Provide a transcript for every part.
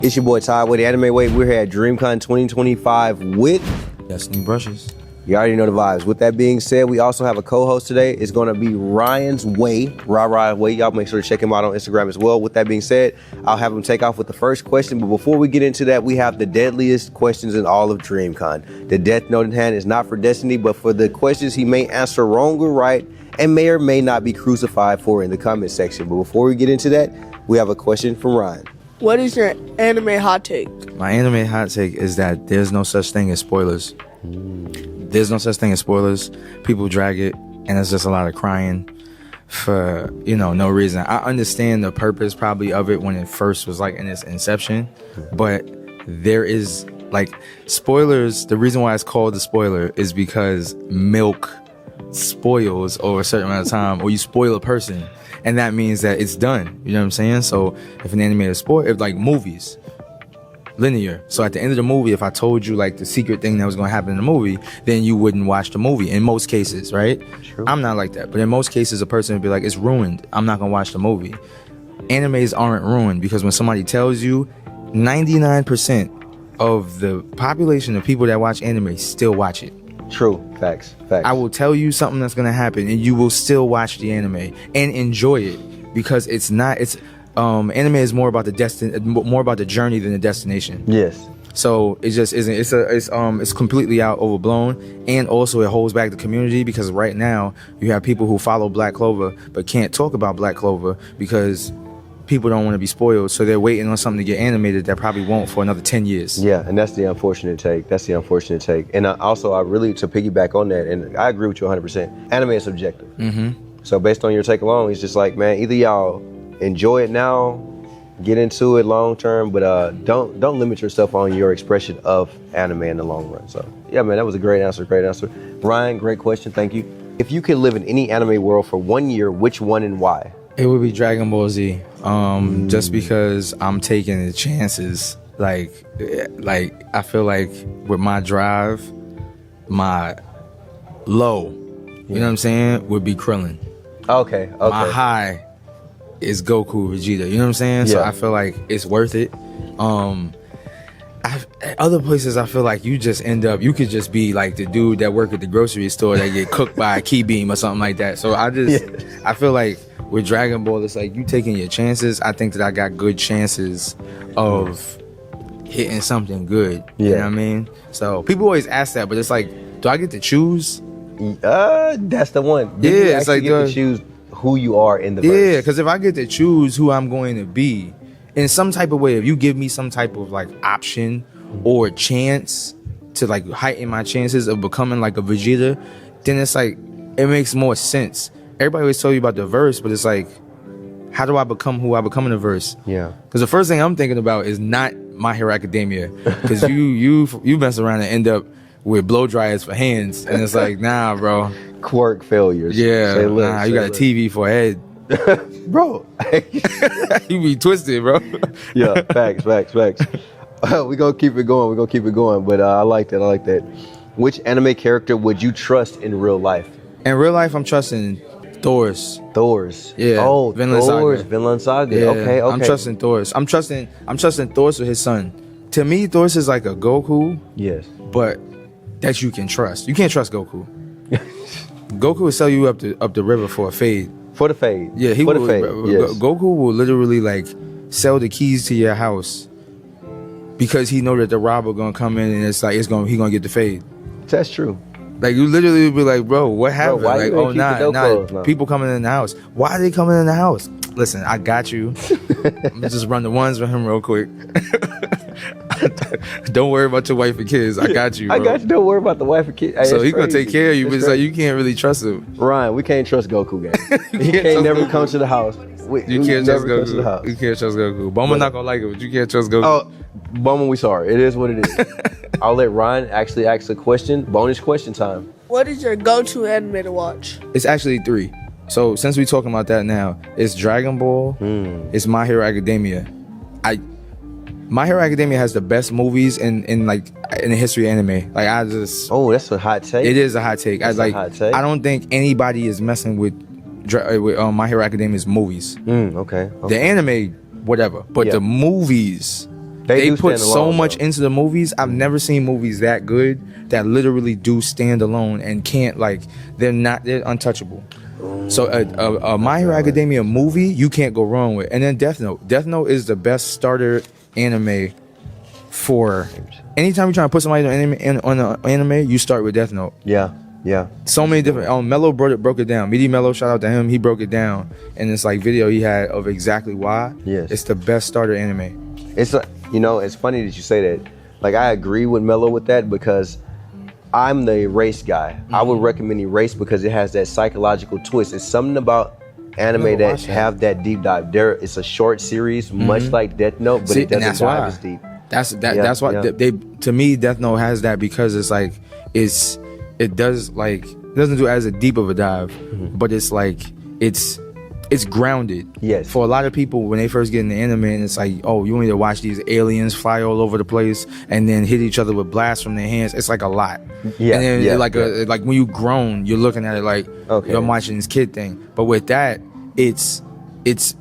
It's your boy Todd with the Anime Wayy. We're here at DreamCon 2025 with Destny Brushz. You already know the vibes. With that being said, we also have a co-host today. It's going to be Ryan's Wayy, Wayy. Y'all make sure to check him out on Instagram as well. With that being said, I'll have him take off with the first question. But before we get into that, we have the deadliest questions in all of DreamCon. The Death Note in hand is not for Destiny, but for the questions he may answer wrong or right and may or may not be crucified for in the comment section. But before we get into that, we have a question from Ryan. What is your anime hot take? My anime hot take is that there's no such thing as spoilers. There's no such thing as spoilers. People drag it, and it's just a lot of crying for, no reason. I understand the purpose probably of it when it first was like in its inception, but there is like spoilers. The reason why it's called the spoiler is because milk spoils over a certain amount of time, or you spoil a person, and that means that it's done. You know what I'm saying? So if an anime is spoiled, if like movies, linear. So at the end of the movie, if I told you like the secret thing that was going to happen in the movie, then you wouldn't watch the movie in most cases, right? True. I'm not like that. But in most cases, a person would be like, it's ruined. I'm not going to watch the movie. Animes aren't ruined because when somebody tells you 99% of the population of people that watch anime still watch it. True. Facts. I will tell you something that's going to happen and you will still watch the anime and enjoy it because anime is more about the journey than the destination. Yes. So it just isn't. It's completely out overblown, and also it holds back the community because right now you have people who follow Black Clover but can't talk about Black Clover because people don't want to be spoiled. So they're waiting on something to get animated that probably won't for another 10 years. Yeah, and that's the unfortunate take. And also, I really, to piggyback on that, and I agree with you 100%. Anime is subjective. Mm-hmm. So based on your take alone, it's just like, man, either y'all enjoy it now, get into it long term, but don't limit yourself on your expression of anime in the long run. So yeah, man, that was a great answer. Ryan, great question, thank you. If you could live in any anime world for 1 year, which one and why? It would be Dragon Ball Z, just because I'm taking the chances. Like I feel like with my drive, my low, you know what I'm saying, would be Krillin. Okay. My high is Goku, Vegeta. You know what I'm saying? Yeah. So I feel like it's worth it. Other places, I feel like you could just be like the dude that work at the grocery store that get cooked by a key beam or something like that. So I feel like with Dragon Ball, it's like you taking your chances. I think that I got good chances of hitting something good. Yeah. You know what I mean? So people always ask that, but it's like, do I get to choose? That's the one. Yeah, You it's like get to choose who you are in the verse. Yeah, because if I get to choose who I'm going to be in some type of way, if you give me some type of like option or chance to like heighten my chances of becoming like a Vegeta, then it's like it makes more sense. Everybody always tell you about the verse, but it's like, how do I become who I become in the verse? Yeah. Because the first thing I'm thinking about is not My Hero Academia, because you mess around and end up with blow dryers for hands, and it's like, nah, bro. Quirk failures. Yeah, you got a TV for a head. Bro. You be twisted, bro. Yeah, facts. We're going to keep it going. But I like that. Which anime character would you trust in real life? In real life, I'm trusting Thor's. Yeah. Oh, Vinland Thor's. Saga. Vinland Saga. Yeah, Okay. I'm trusting Thor's. I'm trusting Thor's with his son. To me, Thor's is like a Goku. Yes. But that you can trust. You can't trust Goku. Goku will sell you up the river for a fade. For the fade. Yeah, for the fade. Yes. Goku will literally like sell the keys to your house because he know that the robber gonna come in and he gonna get the fade. That's true. Like you literally would be like, bro, what happened? Why like, you ain't keep the door closed now? People coming in the house. Why are they coming in the house? Listen, I got you. I'm gonna just run the ones with him real quick. Don't worry about your wife and kids. I got you, bro. I got you. Don't worry about the wife and kids. Hey, so he's gonna take care of you, but it's like you can't really trust him. Ryan, we can't trust Goku, gang. He can't never come to the house. You can't trust Goku. You can't trust Goku. Boma not gonna like it, but you can't trust Goku. Oh, Boma, we sorry. It is what it is. I'll let Ryan actually ask a question. Bonus question time. What is your go-to anime to watch? It's actually 3. So since we're talking about that now, it's Dragon Ball, it's My Hero Academia. My Hero Academia has the best movies in the history of anime. Like oh, that's a hot take. It is a hot take. That's a hot take. I don't think anybody is messing with My Hero Academia's movies. Okay. The anime, whatever, but the movies They do put stand so alone, much though. into the movies. I've never seen movies that good that literally do stand alone and can't they're untouchable. So a My Hero Academia movie you can't go wrong with. And then Death Note. Death Note is the best starter anime for anytime you're trying to put somebody on an anime, you start with Death Note. Yeah. So many different. Mello broke it down. Meaty Mello, shout out to him. He broke it down in this video he had of exactly why. Yes. It's the best starter anime. It's it's funny that you say that. Like, I agree with Mello with that because I'm the Erase guy. I would recommend Erase because it has that psychological twist. It's something about anime that have that deep dive. It's a short series, much like Death Note, but it doesn't dive as deep. That's why they to me Death Note has that because it's like it doesn't do as a deep of a dive, but it's like it's grounded. Yes. For a lot of people when they first get into anime and it's like, oh, you want me to watch these aliens fly all over the place and then hit each other with blasts from their hands. It's like a lot. Yeah. And then like when you grown, you're looking at it like, okay, I'm watching this kid thing. But with that, it's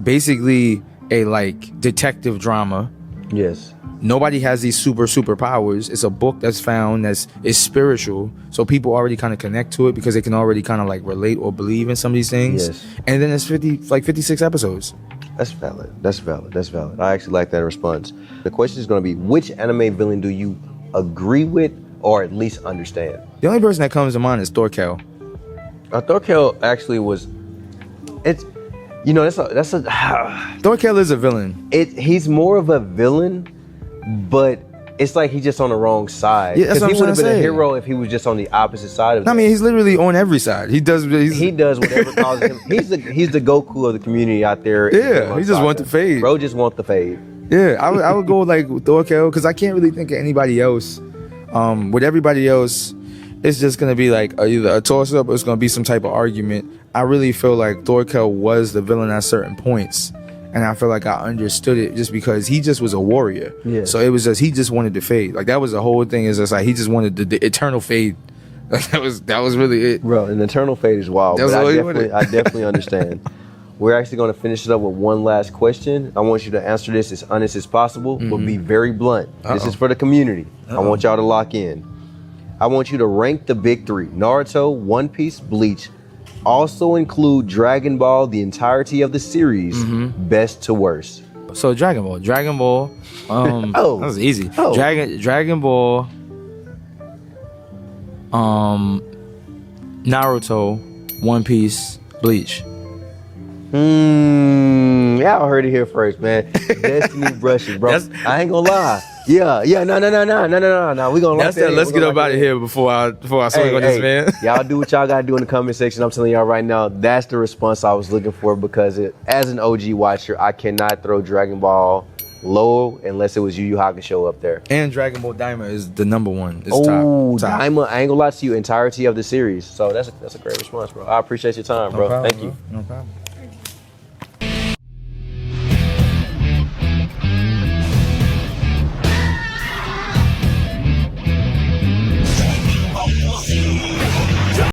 basically a like detective drama. Yes. Nobody has these super powers. It's a book that's found is spiritual, so people already kind of connect to it because they can already kind of like relate or believe in some of these things. Yes. And then it's 56 episodes. That's valid. I actually like that response. The question is going to be, which anime villain do you agree with or at least understand? The only person that comes to mind is Thorkel. Thorkel actually was. That's a. Thorkel is a villain. He's more of a villain, but it's like he's just on the wrong side. Yeah, that's what he I'm would have been trying to a say. hero if he was just on the opposite side of. I mean, he's literally on every side. He does whatever causes him. He's the Goku of the community out there. Yeah, he just wants the fade. Bro just want the fade. Yeah, I would go like Thorkel because I can't really think of anybody else. With everybody else, it's just gonna be like either a toss up or it's gonna be some type of argument. I really feel like Thorkel was the villain at certain points, and I feel like I understood it just because he just was a warrior. Yeah. So it was just he just wanted to fade. Like that was the whole thing. Is just like he just wanted the eternal fade. Like that was really it. Bro, an eternal fade is wild. That's But all I definitely understand. We're actually going to finish it up with one last question. I want you to answer this as honest as possible, but be very blunt. This is for the community. I want y'all to lock in. I want you to rank the big three: Naruto, One Piece, Bleach. Also include Dragon Ball, the entirety of the series, best to worst. So Dragon Ball. Oh, that was easy. Oh. Dragon Ball. Naruto, One Piece, Bleach. Y'all heard it here first, man. Destny Brushz, bro. I ain't gonna lie. Yeah, no. We gonna lock that in. Let's get up out of here before I swing on this, man. Y'all do what y'all gotta do in the comment section. I'm telling y'all right now, that's the response I was looking for because as an OG watcher, I cannot throw Dragon Ball low unless it was Yu Yu Hakusho up there. And Dragon Ball Daima is the number one. It's top. top. Daima, I ain't gonna lie to you, entirety of the series. So that's a great response, bro. I appreciate your time, bro. No problem, Thank you. bro. No problem.